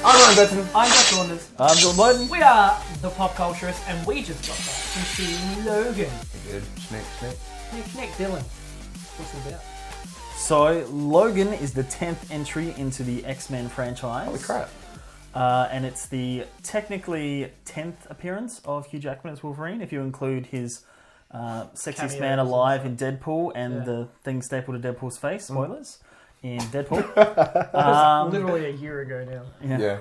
I'm Ryan Benton. I'm Josh Saunders. I'm John Logan. We are the PopCulturists, and we just got back from seeing Logan. Good. Schnick. Nick, Dylan. What's it about? So, Logan is the 10th entry into the X-Men franchise. Holy crap. And it's the technically 10th appearance of Hugh Jackman as Wolverine, if you include his sexiest Cameo man alive in also. Deadpool and the thing stapled to Deadpool's face, spoilers, in Deadpool. Literally a year ago now.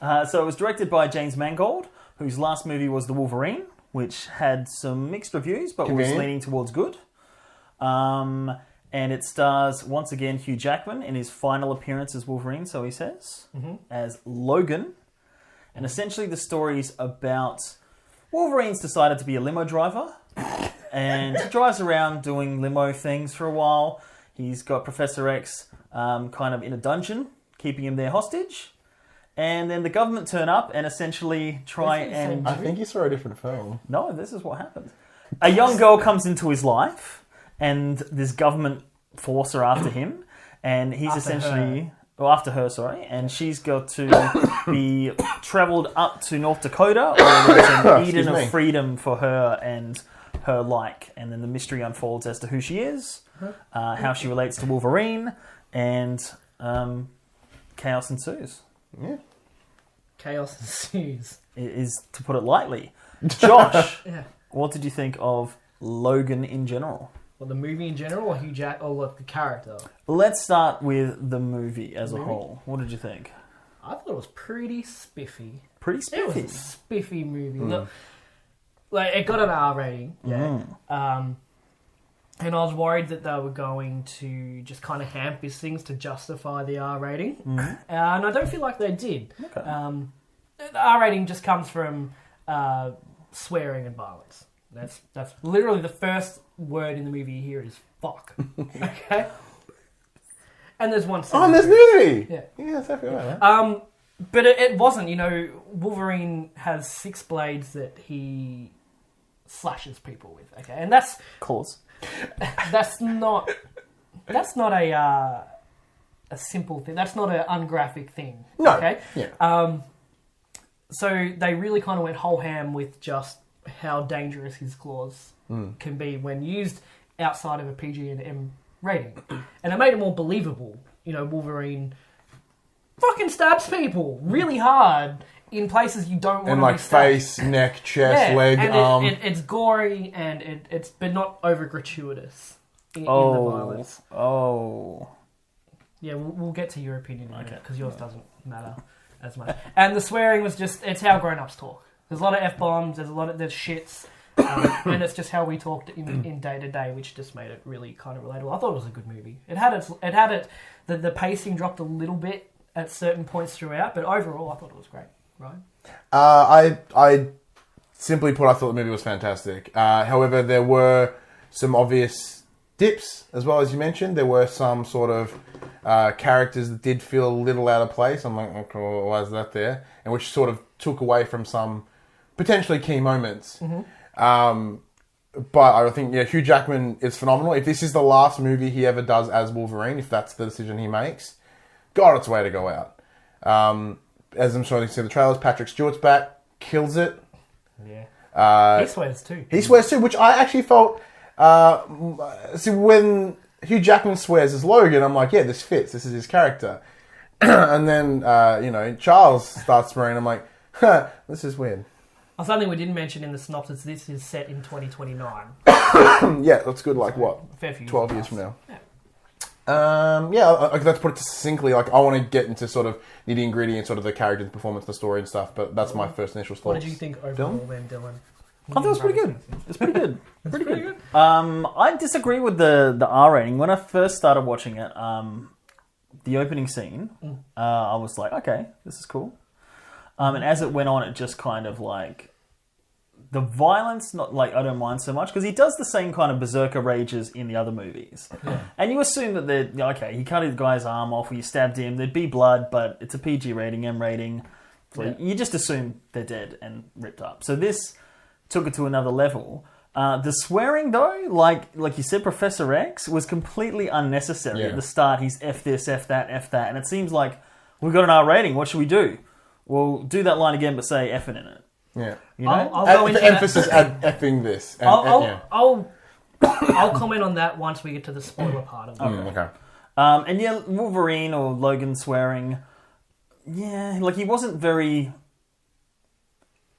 Yeah. So it was directed by James Mangold, whose last movie was The Wolverine, which had some mixed reviews, but was leaning towards good. And it stars, once again, Hugh Jackman in his final appearance as Wolverine, so he says, as Logan. And essentially the story's about Wolverine's decided to be a limo driver, and he drives around doing limo things for a while. He's got Professor X kind of in a dungeon, keeping him there hostage. And then the government turn up and essentially try and... I think you saw a different film. No, this is what happens. A young girl comes into his life, and this government force are after him, and he's after her, sorry, and she's got to be travelled up to North Dakota, or there's an Eden of freedom for her and her like, and then the mystery unfolds as to who she is, how she relates to Wolverine, and chaos ensues. Yeah. Chaos ensues. It is, to put it lightly. Josh, Yeah. what did you think of Logan in general? Well, the movie in general, or Hugh Jack, or like the character? Let's start with the movie as a whole. What did you think? I thought it was pretty spiffy. Pretty It was spiffy. a spiffy movie. Look, like it got an R rating. Yeah. And I was worried that they were going to just kind of ham fist things to justify the R rating, and I don't feel like they did. Okay. The R rating just comes from swearing and violence. That's literally the first word in the movie you hear is fuck. Okay. And there's one. Oh, and there's movie. Yeah. Yeah, that's happy about that. But it wasn't. You know, Wolverine has 6 blades that he slashes people with. Okay, and that's Claws. that's not a simple thing. That's not an ungraphic thing. No. Okay. Yeah. So they really kind of went whole ham with just how dangerous his claws can be when used outside of a PG and M rating, and it made it more believable. You know, Wolverine fucking stabs people really hard in places you don't want And to like be stabbed. face, neck, chest, leg, and arm. it's gory and it's but not over gratuitous in the violence. Oh. Yeah, we'll get to your opinion in a minute because yours doesn't matter as much. And the swearing was just, it's how grown-ups talk. There's a lot of F-bombs, there's shits, and it's just how we talked in day-to-day, which just made it really kind of relatable. I thought it was a good movie. The pacing dropped a little bit at certain points throughout, but overall I thought it was great, right? I simply put, I thought the movie was fantastic. However, there were some obvious dips, as well as you mentioned. There were some sort of characters that did feel a little out of place. I'm like, okay, why is that there? And which sort of took away from some potentially key moments. But I think, Hugh Jackman is phenomenal. If this is the last movie he ever does as Wolverine, if that's the decision he makes, God, it's a way to go out. As I'm sure you can see the trailers, Patrick Stewart's back, kills it. Yeah. He swears too. He swears too, which I actually felt... see, when Hugh Jackman swears as Logan, I'm like, yeah, this fits. This is his character. And then, Charles starts swearing. I'm like, this is weird. Something we didn't mention in the synopsis, this is set in 2029. Yeah, that's good. Like, what? Fair few 12 years from now. Yeah. Let's put it succinctly. Like, I want to get into sort of nitty and gritty and sort of the character, the performance, the story and stuff. But that's my first initial thoughts. What did you think overall then, Dylan? I thought it was pretty good. It's pretty good. Pretty good. I disagree with the R rating. When I first started watching it, the opening scene, I was like, okay, this is cool. And as it went on, it just kind of like... The violence, not like I don't mind so much, because he does the same kind of berserker rages in the other movies. Yeah. And you assume that he cut his guy's arm off or you stabbed him, there'd be blood, but it's a PG rating, M rating. So you just assume they're dead and ripped up. So this took it to another level. The swearing, though, like you said, Professor X, was completely unnecessary. At the start, he's F this, F that, F that. And it seems like, we've got an R rating, what should we do? Well, do that line again, but say effing in it. Yeah. You know? I'll go into emphasis at effing this. And, I'll comment on that once we get to the spoiler part of it. Okay. And yeah, Wolverine or Logan swearing. Yeah, like he wasn't very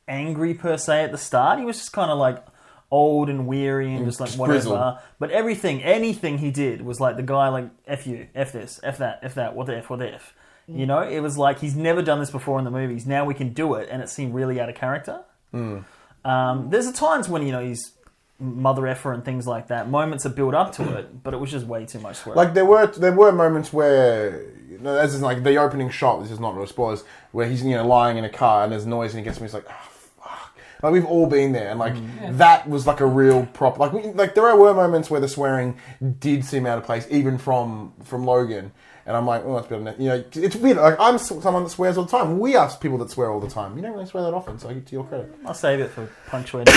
angry per se at the start. He was just kind of like old and weary and just like whatever. Grizzled. But anything he did was like the guy like F you, F this, F that, what the F. You know, it was like he's never done this before in the movies. Now we can do it, and it seemed really out of character. There's times when, you know, he's mother effer and things like that. Moments that build up to it, but it was just way too much swearing. Like there were moments where, you know, as in like the opening shot, this is not real spoilers, where he's, you know, lying in a car and there's noise and he gets me. He's like, oh, fuck. Like we've all been there, and like that was like a real prop. Like there were moments where the swearing did seem out of place, even from Logan. And I'm like, oh, that's better. You know, it's weird. Like I'm someone that swears all the time. We are people that swear all the time. You don't really swear that often, so I give to your credit. I'll save it for punctuating.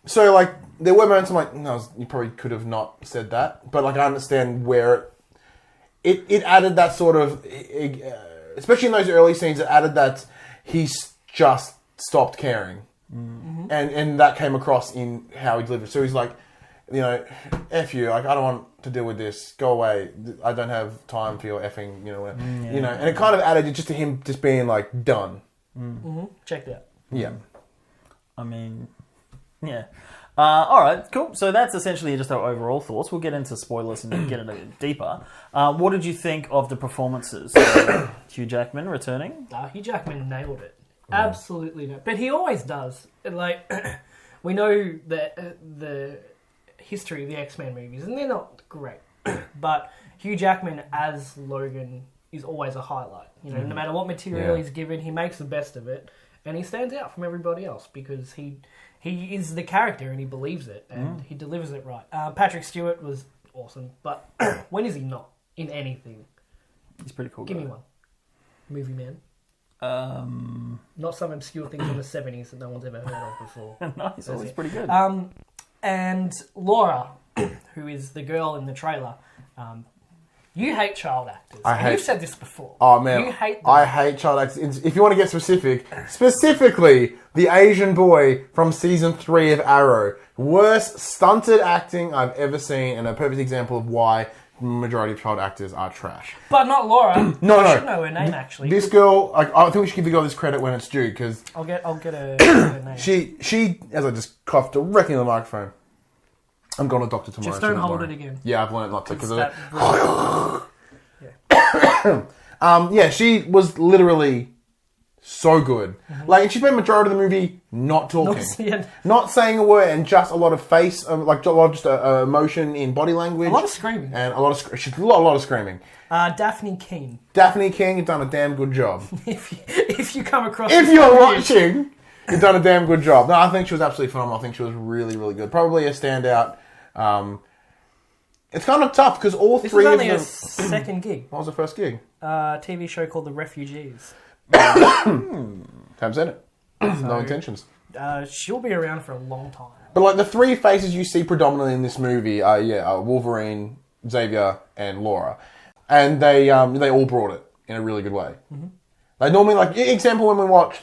So like there were moments I'm like, no, you probably could have not said that, but like I understand where it added that sort of, especially in those early scenes, it added that he's just stopped caring, and that came across in how he delivered. So he's like, you know, F you, like I don't want to deal with this. Go away. I don't have time for your effing. You know, you know, and it kind of added just to him just being like done. Check that. Yeah. I mean, yeah. All right, cool. So that's essentially just our overall thoughts. We'll get into spoilers and get a bit deeper. What did you think of the performances? Hugh Jackman returning? Hugh Jackman nailed it. Absolutely nailed it. But he always does. Like, we know that the history of the X-Men movies, and they're not great. But Hugh Jackman as Logan is always a highlight. You know, no matter what material he's given, he makes the best of it. And he stands out from everybody else because he is the character and he believes it and he delivers it right. Patrick Stewart was awesome, but when is he not in anything? He's pretty cool. Give me one. Movie Man. Not some obscure things in the 70s that no one's ever heard of before. No, he's always pretty good. And Laura, who is the girl in the trailer, you hate child actors. You've said this before. Oh man, you hate them. I hate child actors. If you want to get specifically the Asian boy from season 3 of Arrow, worst stunted acting I've ever seen, and a perfect example of why majority of child actors are trash. But not Laura. No. I should know her name actually. This girl, I think we should give the girl this credit when it's due because I'll get her name. She, as I just coughed directly in the microphone. I'm going to doctor tomorrow. Just don't hold it again. Yeah, I've learned not to because of it. Yeah, she was literally so good. Like, and she spent the majority of the movie not talking, not saying a word, and just a lot of face, like a lot of just emotion in body language, a lot of screaming, and a lot of screaming. Daphne King, you've done a damn good job. if you come across, if you're watching, you've done a damn good job. No, I think she was absolutely phenomenal. I think she was really, really good. Probably a standout. It's kind of tough because all this three was of them. Only a second gig. What was the first gig? TV show called The Refugees. Haven't seen it. No intentions. She'll be around for a long time. But like the three faces you see predominantly in this movie are Wolverine, Xavier, and Laura, and they all brought it in a really good way. They normally, like, example when we watch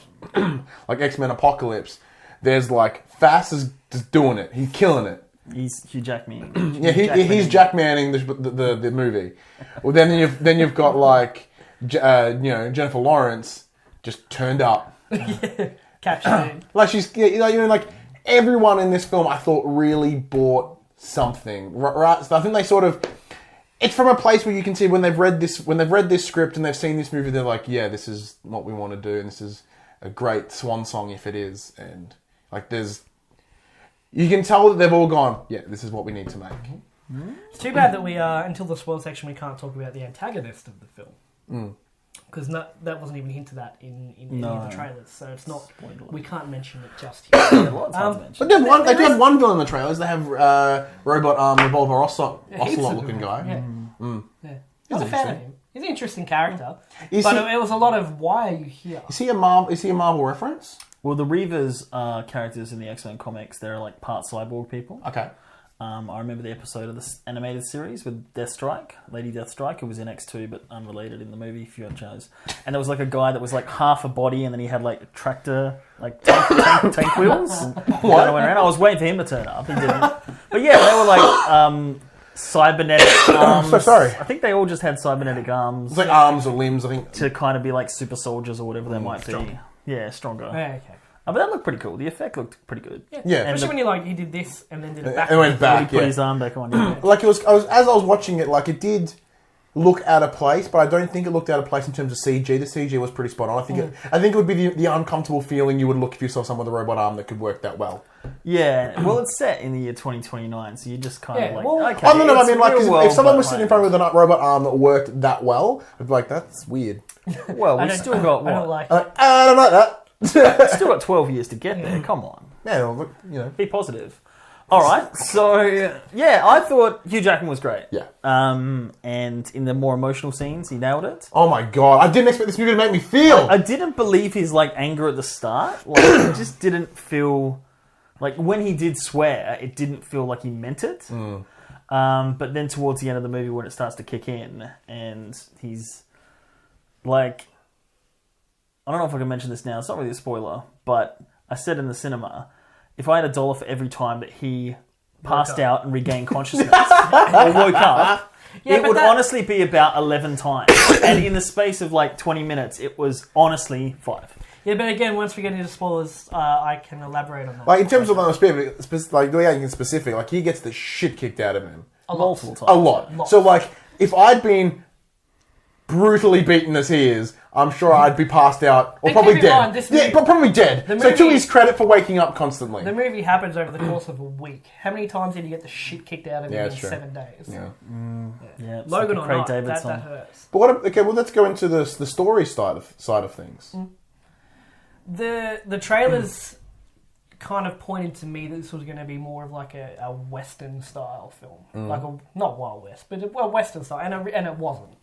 like X-Men Apocalypse, there's like Fass is just doing it. He's killing it. He's Hugh Jackman. Yeah, he's Jackmaning the movie. Well, then you've got like Jennifer Lawrence just turned up. Captured. Like she's like everyone in this film I thought really bought something. Right? So I think they sort of. It's from a place where you can see when they've read this script and they've seen this movie, they're like, yeah, this is what we want to do, and this is a great swan song if it is, and like you can tell that they've all gone, yeah, this is what we need to make. It's too bad that we until the spoil section we can't talk about the antagonist of the film because that wasn't even hinted at in any of the trailers, so it's not. We can't mention it just here. But they do have one villain in the trailers. They have robot arm revolver ocelot looking guy. Yeah. Not a fan of him. He's an interesting character, it was a lot of why are you here? Is he a Marvel reference? Well, the Reavers are characters in the X-Men comics. They're like part cyborg people. Okay. I remember the episode of this animated series with Deathstrike, Lady Deathstrike, who was in X2 but unrelated in the movie, if you chose. And there was like a guy that was like half a body and then he had like a tractor, like tank wheels. What? I was waiting for him to turn up. He didn't. But yeah, they were like cybernetic arms. I'm so sorry. I think they all just had cybernetic arms. It's like arms or limbs, I think. To kind of be like super soldiers or whatever they might be. Yeah, stronger. Yeah, okay. But that looked pretty cool. The effect looked pretty good. Yeah. Especially when he did this and then did it back. And went back, He put his arm back on. Yeah. Like as I was watching it, like it did look out of place, but I don't think it looked out of place in terms of CG. The CG was pretty spot on. I think it would be the uncomfortable feeling you would look if you saw someone with a robot arm that could work that well. Yeah, well, it's set in the year 2029, so you just kind of like, okay. Oh, no, I mean, like, if someone was sitting in front of with a robot arm that worked that well, I'd be like, that's weird. Well, we've still got what? I don't like I don't like that. Still got 12 years to get there. Come on. Yeah, well, you know. Be positive. All right. So, yeah, I thought Hugh Jackman was great. Yeah. And in the more emotional scenes, he nailed it. Oh my god, I didn't expect this movie to make me feel. I didn't believe his like anger at the start. Like, it just didn't feel like when he did swear, it didn't feel like he meant it. But then towards the end of the movie, when it starts to kick in, and he's like, I don't know if I can mention this now. It's not really a spoiler, but I said in the cinema, if I had $1 for every time that he passed out and regained consciousness or woke up, it would honestly be about 11 times. And in the space of like 20 minutes, it was honestly 5. Yeah, but again, once we get into spoilers, I can elaborate on that. Like, in terms of like the way I can specific, like, he gets the shit kicked out of him. Multiple times. A lot. So, like, if I'd been brutally beaten as he is, I'm sure I'd be passed out or probably dead. Probably dead. So to his credit for waking up constantly. The movie happens over the course of a week. How many times did you get the shit kicked out of him in 7 days? Yeah. Logan like or not, David that song. hurts. But let's go into the story side of things. The trailers kind of pointed to me that this was going to be more of like a Western style film, like not Wild West, but a Western style, and it wasn't.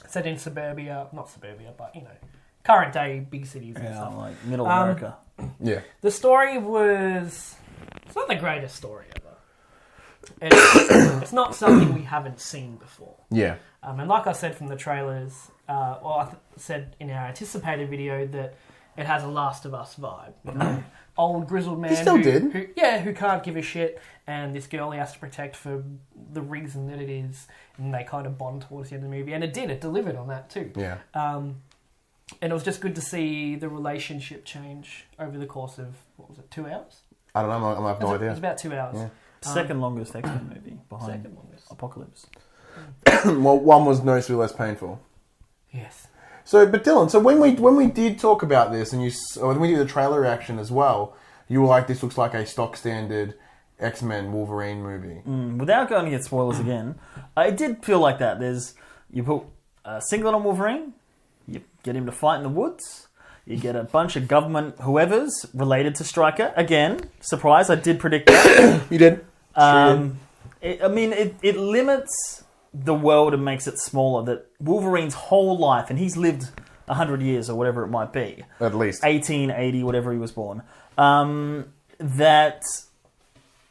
Set in not suburbia, but current day big cities and stuff. Like middle America. Yeah. The story it's not the greatest story ever. It's not something we haven't seen before. Yeah. And like I said from the trailers, I said in our anticipated video that it has a Last of Us vibe. Old grizzled man who can't give a shit, and this girl he has to protect for the reason that it is, and they kind of bond towards the end of the movie, and it delivered on that too. Yeah. And it was just good to see the relationship change over the course of 2 hours? I don't know. I have no idea. It was about 2 hours. Yeah. Second longest X-Men movie behind Apocalypse. Well, one was noticeably less painful. Yes. So, but Dylan, when we did talk about this, and when we did the trailer reaction as well, you were like, "This looks like a stock standard X-Men Wolverine movie." Without going to get spoilers again, it did feel like that. You put a singlet on Wolverine, you get him to fight in the woods, you get a bunch of government whoever's related to Stryker. Again, surprise! I did predict that. You did. It limits the world and makes it smaller. That Wolverine's whole life, and he's lived 100 years or whatever it might be, at least 1880, whatever he was born. That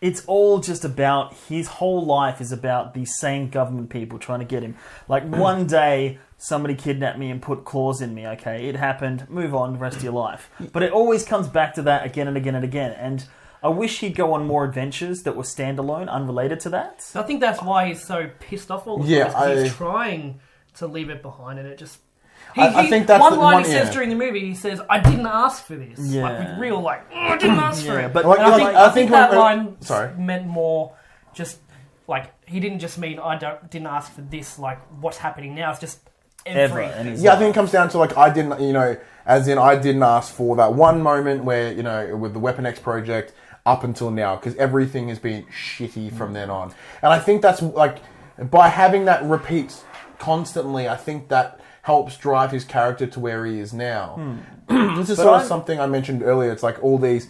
it's all just about his whole life is about these same government people trying to get him. Like, one day somebody kidnapped me and put claws in me. Okay, it happened. Move on. The rest of your life. But it always comes back to that again and again and again. And I wish he'd go on more adventures that were standalone, unrelated to that. I think that's why he's so pissed off all the time. He's trying to leave it behind, and it just... I think that's one line he says during the movie. He says, "I didn't ask for this." Yeah. Like, with real, I didn't ask for it. But I think that line meant more just like he didn't just mean didn't ask for this. Like, what's happening now? It's just everything. Yeah, I think it comes down to I didn't, as in I didn't ask for that one moment where with the Weapon X project up until now, because everything has been shitty from then on. And I think that's by having that repeat constantly, I think that helps drive his character to where he is now. This is something I mentioned earlier. It's like all those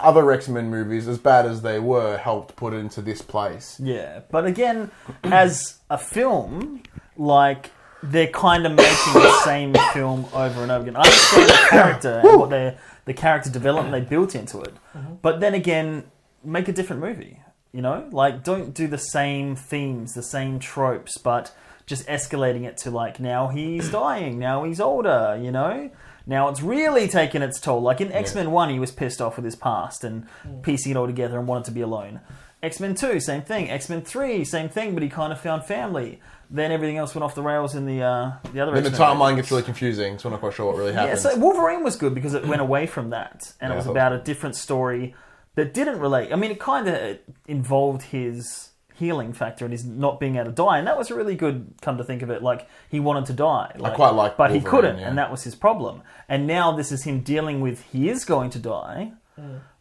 other X-Men movies, as bad as they were, helped put it into this place. Yeah, but again, as a film, they're kind of making the same film over and over again. I understand the character and what the character development they built into it, but then again, make a different movie. You know, like don't do the same themes, the same tropes, but just escalating it to like now he's dying, now he's older, you know? Now it's really taken its toll. Like in X-Men 1, he was pissed off with his past and piecing it all together and wanted to be alone. X-Men 2, same thing. X-Men 3, same thing, but he kind of found family. Then everything else went off the rails in the other Then X-Men. the timeline gets really confusing, so we're not quite sure what really happened. Yeah, so Wolverine was good because it went away from that. And it was about a different story that didn't relate. I mean, it kind of involved his healing factor and his not being able to die. And that was really good, come to think of it. Like, he wanted to die. I quite like But Wolverine, he couldn't, yeah. and that was his problem. And now this is him dealing with he is going to die.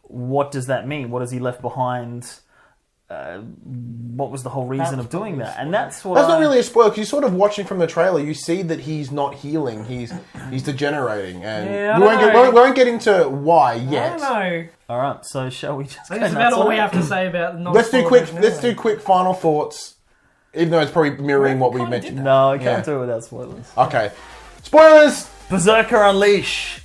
What does that mean? What has he left behind? What was the whole reason of doing that? And that's what That's not really a spoiler, because you're sort of watching from the trailer, you see that he's not healing, he's degenerating, and Yeah, we won't get into why I yet. don't know. All right, so shall we just I think go that's about nuts all on we it? have to say about the Let's do quick anyway. final thoughts, even though it's probably mirroring what we kinda mentioned. did No, I Yeah. can't do it without spoilers. Okay. Spoilers! Berserker Unleash.